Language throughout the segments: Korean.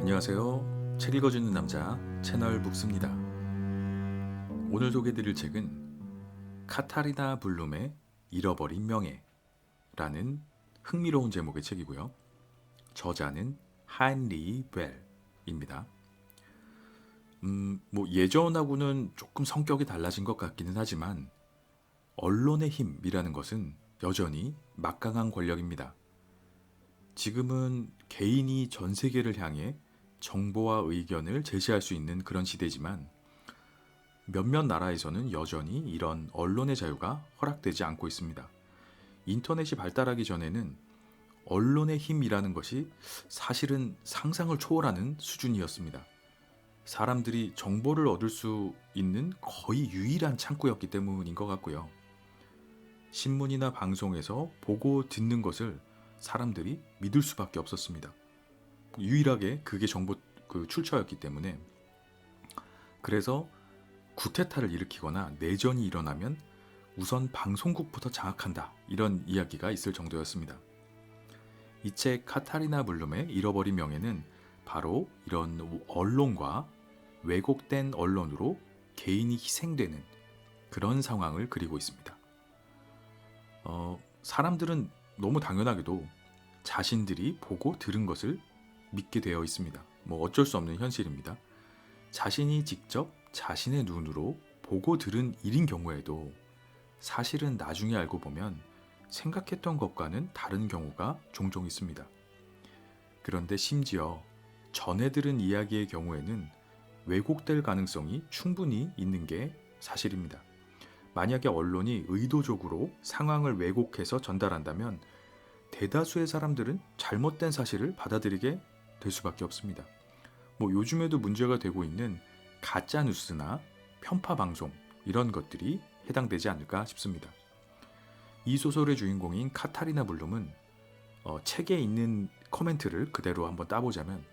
안녕하세요. 책 읽어주는 남자 채널 북스입니다. 오늘 소개드릴 책은 카타리나 블룸의 잃어버린 명예라는 흥미로운 제목의 책이고요. 저자는 한리 벨입니다. 예전하고는 조금 성격이 달라진 것 같기는 하지만 언론의 힘이라는 것은 여전히 막강한 권력입니다. 지금은 개인이 전 세계를 향해 정보와 의견을 제시할 수 있는 그런 시대지만 몇몇 나라에서는 여전히 이런 언론의 자유가 허락되지 않고 있습니다. 인터넷이 발달하기 전에는 언론의 힘이라는 것이 사실은 상상을 초월하는 수준이었습니다. 사람들이 정보를 얻을 수 있는 거의 유일한 창구였기 때문인 것 같고요. 신문이나 방송에서 보고 듣는 것을 사람들이 믿을 수밖에 없었습니다. 유일하게 그게 정보 출처였기 때문에. 그래서 쿠데타를 일으키거나 내전이 일어나면 우선 방송국부터 장악한다, 이런 이야기가 있을 정도였습니다. 이 책 카타리나 블룸의 잃어버린 명예는 바로 이런 언론과 왜곡된 언론으로 개인이 희생되는 그런 상황을 그리고 있습니다. 사람들은 너무 당연하게도 자신들이 보고 들은 것을 믿게 되어 있습니다. 어쩔 수 없는 현실입니다. 자신이 직접 자신의 눈으로 보고 들은 일인 경우에도 사실은 나중에 알고 보면 생각했던 것과는 다른 경우가 종종 있습니다. 그런데 심지어 전해 들은 이야기의 경우에는 왜곡될 가능성이 충분히 있는 게 사실입니다. 만약에 언론이 의도적으로 상황을 왜곡해서 전달한다면 대다수의 사람들은 잘못된 사실을 받아들이게 될 수밖에 없습니다. 요즘에도 문제가 되고 있는 가짜 뉴스나 편파 방송, 이런 것들이 해당되지 않을까 싶습니다. 이 소설의 주인공인 카타리나 블룸은 책에 있는 코멘트를 그대로 한번 따보자면,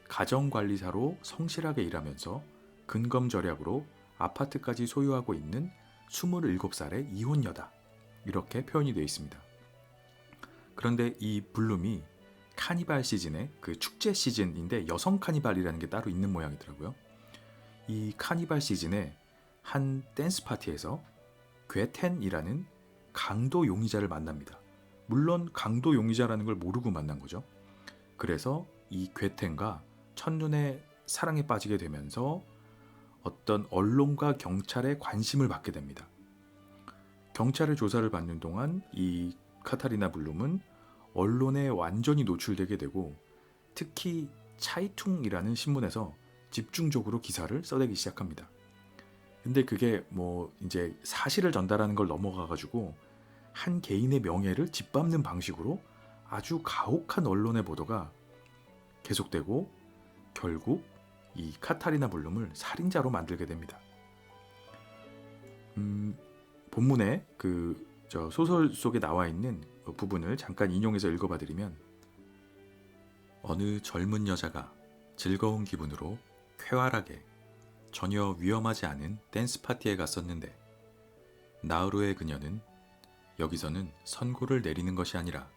가정관리사로 성실하게 일하면서 근검절약으로 아파트까지 소유하고 있는 27살의 이혼녀다, 이렇게 표현이 되어 있습니다. 그런데 이 블룸이 카니발 시즌에, 축제 시즌인데 여성 카니발이라는 게 따로 있는 모양이더라고요. 이 카니발 시즌에 한 댄스 파티에서 괴텐이라는 강도 용의자를 만납니다. 물론 강도 용의자라는 걸 모르고 만난 거죠. 그래서 이 괴텐과 첫눈에 사랑에 빠지게 되면서 어떤 언론과 경찰의 관심을 받게 됩니다. 경찰의 조사를 받는 동안 이 카타리나 블룸은 언론에 완전히 노출되게 되고, 특히 차이퉁이라는 신문에서 집중적으로 기사를 써내기 시작합니다. 근데 그게 이제 사실을 전달하는 걸 넘어가가지고 한 개인의 명예를 짓밟는 방식으로 아주 가혹한 언론의 보도가 계속되고, 결국 이 카타리나 블룸을 살인자로 만들게 됩니다. 본문에 소설 속에 나와 있는 부분을 잠깐 인용해서 읽어봐드리면, 어느 젊은 여자가 즐거운 기분으로 쾌활하게 전혀 위험하지 않은 댄스 파티에 갔었는데, 나우루의 그녀는 여기서는 선고를 내리는 것이 아니라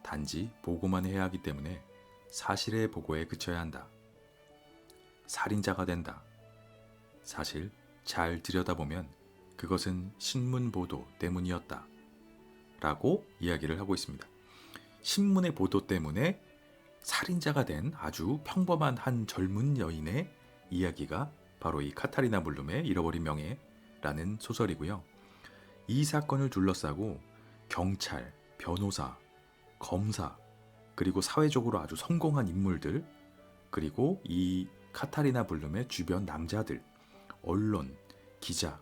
단지 보고만 해야 하기 때문에 사실의 보고에 그쳐야 한다. 살인자가 된다. 사실 잘 들여다보면 그것은 신문 보도 때문이었다, 라고 이야기를 하고 있습니다. 신문의 보도 때문에 살인자가 된 아주 평범한 한 젊은 여인의 이야기가 바로 이 카타리나 블룸의 잃어버린 명예라는 소설이고요. 이 사건을 둘러싸고 경찰, 변호사, 검사, 그리고 사회적으로 아주 성공한 인물들, 그리고 이 카타리나 블룸의 주변 남자들, 언론, 기자,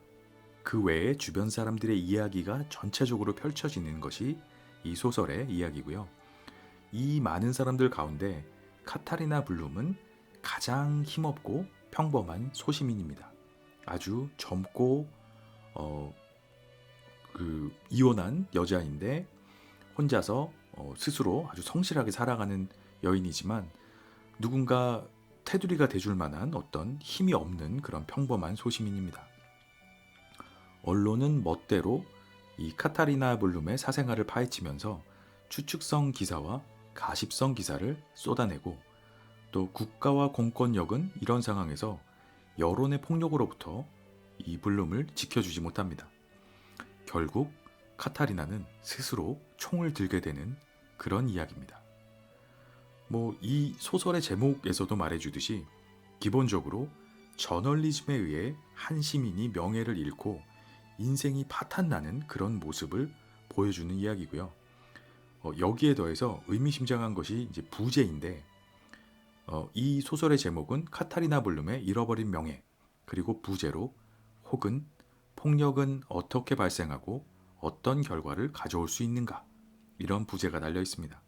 그 외에 주변 사람들의 이야기가 전체적으로 펼쳐지는 것이 이 소설의 이야기고요. 이 많은 사람들 가운데 카타리나 블룸은 가장 힘없고 평범한 소시민입니다. 아주 젊고 이혼한 여자인데 혼자서 스스로 아주 성실하게 살아가는 여인이지만, 누군가 테두리가 돼줄 만한 어떤 힘이 없는 그런 평범한 소시민입니다. 언론은 멋대로 이 카타리나 블룸의 사생활을 파헤치면서 추측성 기사와 가십성 기사를 쏟아내고, 또 국가와 공권력은 이런 상황에서 여론의 폭력으로부터 이 블룸을 지켜주지 못합니다. 결국 카타리나는 스스로 총을 들게 되는 그런 이야기입니다. 이 소설의 제목에서도 말해주듯이 기본적으로 저널리즘에 의해 한 시민이 명예를 잃고 인생이 파탄나는 그런 모습을 보여주는 이야기고요. 여기에 더해서 의미심장한 것이 이제 부제인데, 이 소설의 제목은 카타리나 블룸의 잃어버린 명예, 그리고 부제로 혹은 폭력은 어떻게 발생하고 어떤 결과를 가져올 수 있는가, 이런 부제가 달려 있습니다.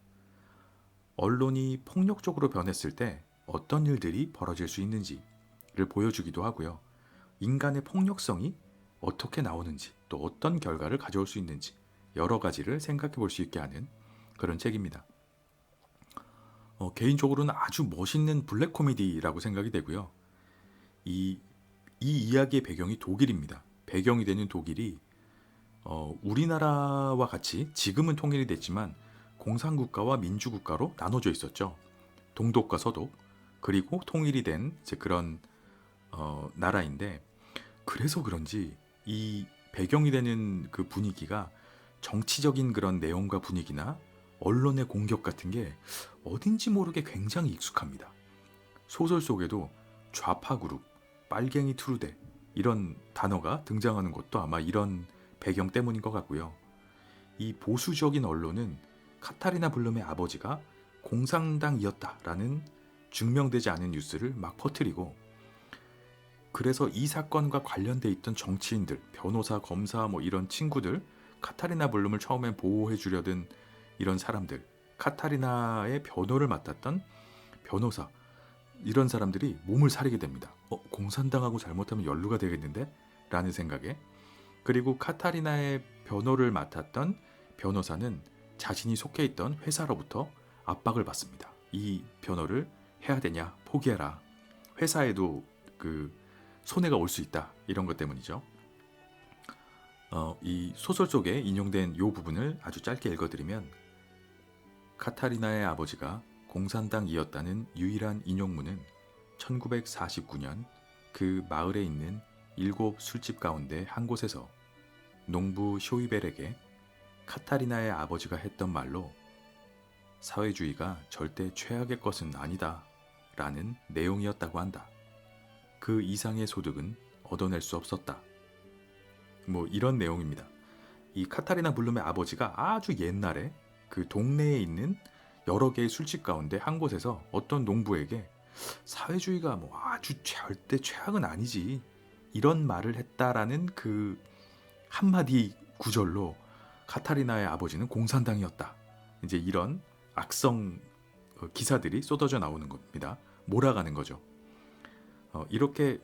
언론이 폭력적으로 변했을 때 어떤 일들이 벌어질 수 있는지를 보여주기도 하고요. 인간의 폭력성이 어떻게 나오는지, 또 어떤 결과를 가져올 수 있는지 여러 가지를 생각해 볼 수 있게 하는 그런 책입니다. 개인적으로는 아주 멋있는 블랙 코미디라고 생각이 되고요. 이 이야기의 배경이 독일입니다. 배경이 되는 독일이 우리나라와 같이 지금은 통일이 됐지만 공산국가와 민주국가로 나눠져 있었죠. 동독과 서독, 그리고 통일이 된 이제 그런 나라인데, 그래서 그런지 이 배경이 되는 그 분위기가 정치적인 그런 내용과 분위기나 언론의 공격 같은 게 어딘지 모르게 굉장히 익숙합니다. 소설 속에도 좌파 그룹, 빨갱이 트루데 이런 단어가 등장하는 것도 아마 이런 배경 때문인 것 같고요. 이 보수적인 언론은 카타리나 블룸의 아버지가 공산당이었다라는 증명되지 않은 뉴스를 막 퍼뜨리고, 그래서 이 사건과 관련돼 있던 정치인들, 변호사, 검사 이런 친구들, 카타리나 블룸을 처음엔 보호해 주려던 이런 사람들, 카타리나의 변호를 맡았던 변호사, 이런 사람들이 몸을 사리게 됩니다. 공산당하고 잘못하면 연루가 되겠는데? 라는 생각에. 그리고 카타리나의 변호를 맡았던 변호사는 자신이 속해 있던 회사로부터 압박을 받습니다. 이 변호를 해야 되냐? 포기해라. 회사에도 그 손해가 올 수 있다. 이런 것 때문이죠. 이 소설 속에 인용된 이 부분을 아주 짧게 읽어드리면, 카타리나의 아버지가 공산당이었다는 유일한 인용문은 1949년 그 마을에 있는 7 술집 가운데 한 곳에서 농부 쇼이벨에게 카타리나의 아버지가 했던 말로 사회주의가 절대 최악의 것은 아니다 라는 내용이었다고 한다. 그 이상의 소득은 얻어낼 수 없었다. 이런 내용입니다. 이 카타리나 블룸의 아버지가 아주 옛날에 그 동네에 있는 여러 개의 술집 가운데 한 곳에서 어떤 농부에게 사회주의가 아주 절대 최악은 아니지, 이런 말을 했다라는 그 한마디 구절로 카타리나의 아버지는 공산당이었다, 이제 이런 악성 기사들이 쏟아져 나오는 겁니다. 몰아가는 거죠. 이렇게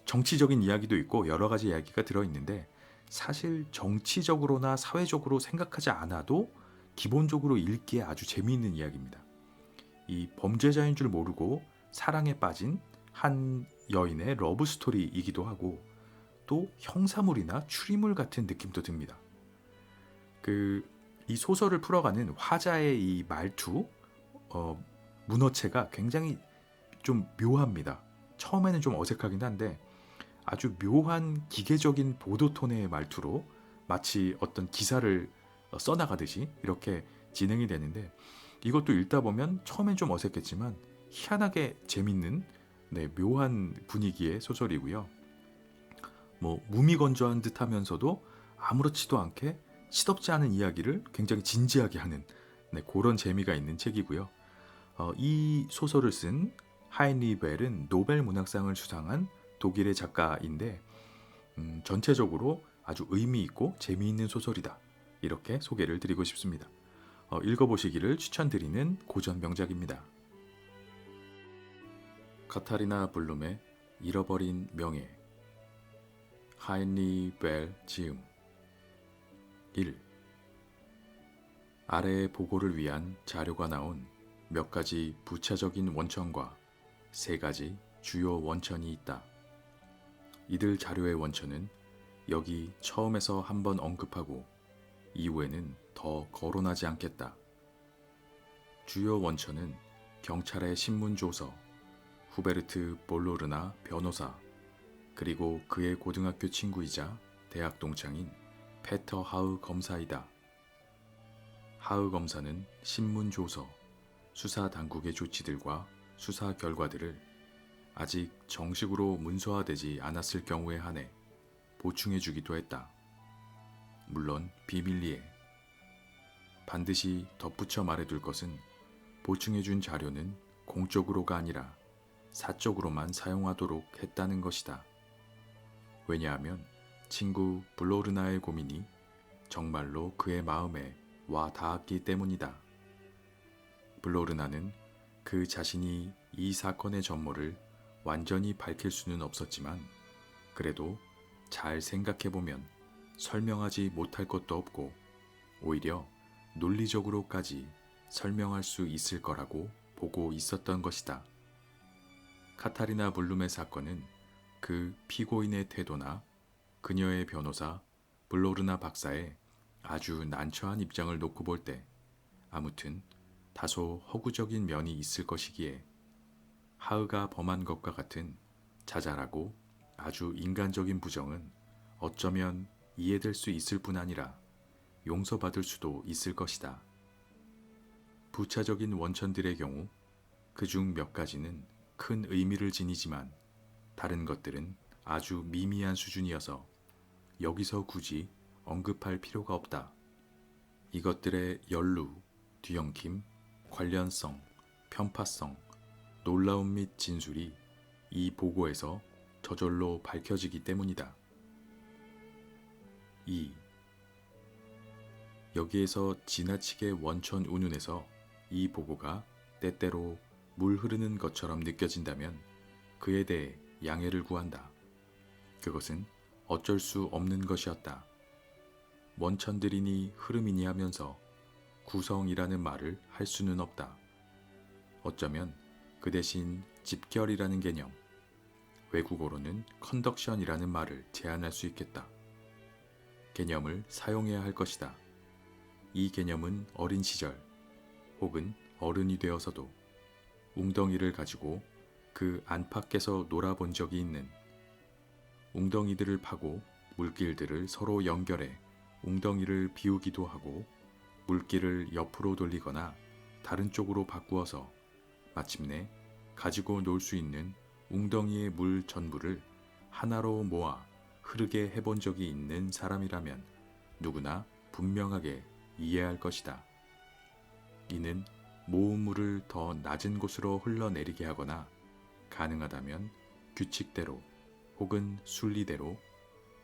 정치적인 이야기도 있고 여러 가지 이야기가 들어있는데, 사실 정치적으로나 사회적으로 생각하지 않아도 기본적으로 읽기에 아주 재미있는 이야기입니다. 이 범죄자인 줄 모르고 사랑에 빠진 한 여인의 러브 스토리이기도 하고, 또 형사물이나 추리물 같은 느낌도 듭니다. 이 소설을 풀어가는 화자의 이 말투, 문어체가 굉장히 좀 묘합니다. 처음에는 좀 어색하긴 한데 아주 묘한 기계적인 보도톤의 말투로 마치 어떤 기사를 써나가듯이 이렇게 진행이 되는데, 이것도 읽다 보면 처음엔 좀 어색했지만 희한하게 재밌는 묘한 분위기의 소설이고요. 무미건조한 듯 하면서도 아무렇지도 않게 시덥지 않은 이야기를 굉장히 진지하게 하는 그런 재미가 있는 책이고요. 이 소설을 쓴 하인리 벨은 노벨 문학상을 수상한 독일의 작가인데, 전체적으로 아주 의미 있고 재미있는 소설이다, 이렇게 소개를 드리고 싶습니다. 읽어보시기를 추천드리는 고전 명작입니다. 카타리나 블룸의 잃어버린 명예, 하인리 벨 지음. 1. 아래의 보고를 위한 자료가 나온 몇 가지 부차적인 원천과 3가지 주요 원천이 있다. 이들 자료의 원천은 여기 처음에서 한번 언급하고 이후에는 더 거론하지 않겠다. 주요 원천은 경찰의 신문조서, 후베르트 볼로르나 변호사, 그리고 그의 고등학교 친구이자 대학 동창인 페터 하흐 검사이다. 하흐 검사는 신문조서, 수사 당국의 조치들과 수사 결과들을 아직 정식으로 문서화되지 않았을 경우에 한해 보충해 주기도 했다. 물론 비밀리에. 반드시 덧붙여 말해둘 것은 보충해 준 자료는 공적으로가 아니라 사적으로만 사용하도록 했다는 것이다. 왜냐하면 친구 블로르나의 고민이 정말로 그의 마음에 와 닿았기 때문이다. 블로르나는 그 자신이 이 사건의 전모를 완전히 밝힐 수는 없었지만 그래도 잘 생각해보면 설명하지 못할 것도 없고 오히려 논리적으로까지 설명할 수 있을 거라고 보고 있었던 것이다. 카타리나 블룸의 사건은 그 피고인의 태도나 그녀의 변호사 블로르나 박사의 아주 난처한 입장을 놓고 볼 때 아무튼 다소 허구적인 면이 있을 것이기에 하흐가 범한 것과 같은 자잘하고 아주 인간적인 부정은 어쩌면 이해될 수 있을 뿐 아니라 용서받을 수도 있을 것이다. 부차적인 원천들의 경우 그중 몇 가지는 큰 의미를 지니지만 다른 것들은 아주 미미한 수준이어서 여기서 굳이 언급할 필요가 없다. 이것들의 연루, 뒤엉킴, 관련성, 편파성, 놀라움 및 진술이 이 보고에서 저절로 밝혀지기 때문이다. 2. 여기에서 지나치게 원천 운운해서 이 보고가 때때로 물 흐르는 것처럼 느껴진다면 그에 대해 양해를 구한다. 그것은 어쩔 수 없는 것이었다. 원천들이니 흐름이니 하면서 구성이라는 말을 할 수는 없다. 어쩌면 그 대신 집결이라는 개념, 외국어로는 컨덕션이라는 말을 제안할 수 있겠다. 개념을 사용해야 할 것이다. 이 개념은 어린 시절 혹은 어른이 되어서도 웅덩이를 가지고 그 안팎에서 놀아본 적이 있는, 웅덩이들을 파고 물길들을 서로 연결해 웅덩이를 비우기도 하고 물길을 옆으로 돌리거나 다른 쪽으로 바꾸어서 마침내 가지고 놀 수 있는 웅덩이의 물 전부를 하나로 모아 흐르게 해본 적이 있는 사람이라면 누구나 분명하게 이해할 것이다. 이는 모은 물을 더 낮은 곳으로 흘러내리게 하거나 가능하다면 규칙대로 혹은 순리대로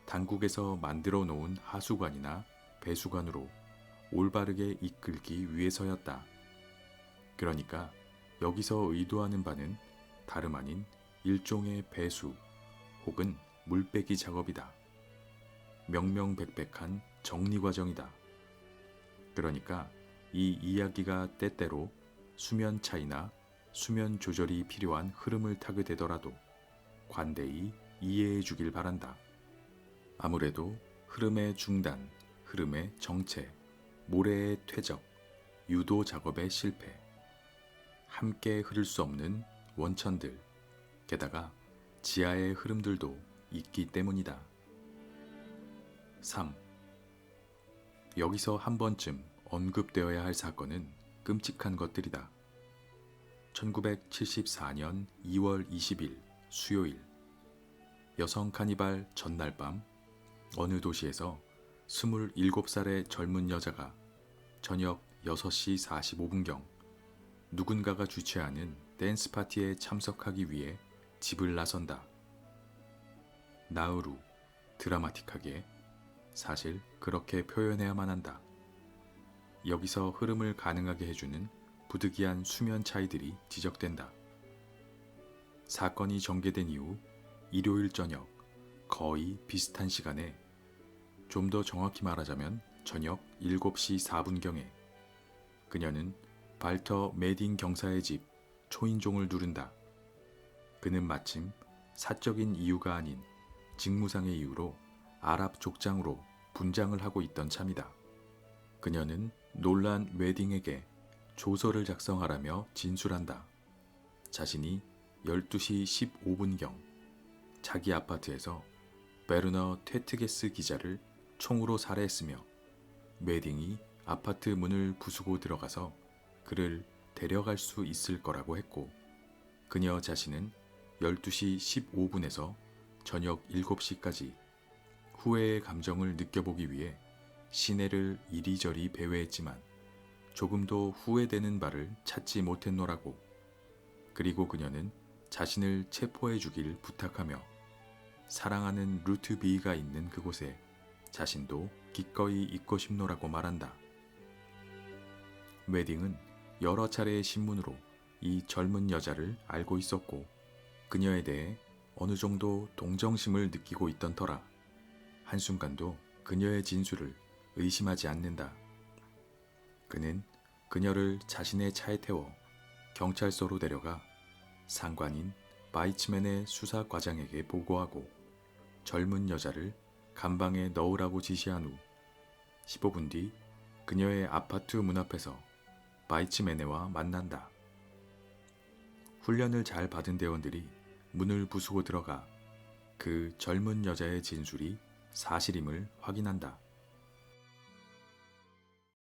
당국에서 만들어 놓은 하수관이나 배수관으로 올바르게 이끌기 위해서였다. 그러니까 여기서 의도하는 바는 다름 아닌 일종의 배수 혹은 물빼기 작업이다. 명명백백한 정리 과정이다. 그러니까 이 이야기가 때때로 수면 차이나 수면 조절이 필요한 흐름을 타게 되더라도 관대히 이해해 주길 바란다. 아무래도 흐름의 중단, 흐름의 정체, 모래의 퇴적, 유도 작업의 실패, 함께 흐를 수 없는 원천들, 게다가 지하의 흐름들도 있기 때문이다. 3. 여기서 한 번쯤 언급되어야 할 사건은 끔찍한 것들이다. 1974년 2월 20일 수요일, 여성 카니발 전날 밤 어느 도시에서 27살의 젊은 여자가 저녁 6시 45분경 누군가가 주최하는 댄스 파티에 참석하기 위해 집을 나선다. 나으루, 드라마틱하게, 사실 그렇게 표현해야만 한다. 여기서 흐름을 가능하게 해주는 부득이한 수면 차이들이 지적된다. 사건이 전개된 이후 일요일 저녁 거의 비슷한 시간에, 좀 더 정확히 말하자면 저녁 7시 4분경에 그녀는 발터 메딘 경사의 집 초인종을 누른다. 그는 마침 사적인 이유가 아닌 직무상의 이유로 아랍 족장으로 분장을 하고 있던 참이다. 그녀는 놀란 웨딩에게 조서를 작성하라며 진술한다. 자신이 12시 15분경 자기 아파트에서 베르너 테트게스 기자를 총으로 살해했으며 매딩이 아파트 문을 부수고 들어가서 그를 데려갈 수 있을 거라고 했고, 그녀 자신은 12시 15분에서 저녁 7시까지 후회의 감정을 느껴보기 위해 시내를 이리저리 배회했지만 조금도 후회되는 바를 찾지 못했노라고. 그리고 그녀는 자신을 체포해 주길 부탁하며 사랑하는 루트 B가 있는 그곳에 자신도 기꺼이 있고 싶노라고 말한다. 웨딩은 여러 차례의 신문으로 이 젊은 여자를 알고 있었고 그녀에 대해 어느 정도 동정심을 느끼고 있던 터라 한순간도 그녀의 진술을 의심하지 않는다. 그는 그녀를 자신의 차에 태워 경찰서로 데려가 상관인 바이츠맨의 수사과장에게 보고하고 젊은 여자를 감방에 넣으라고 지시한 후 15분 뒤 그녀의 아파트 문 앞에서 바이츠맨네와 만난다. 훈련을 잘 받은 대원들이 문을 부수고 들어가 그 젊은 여자의 진술이 사실임을 확인한다.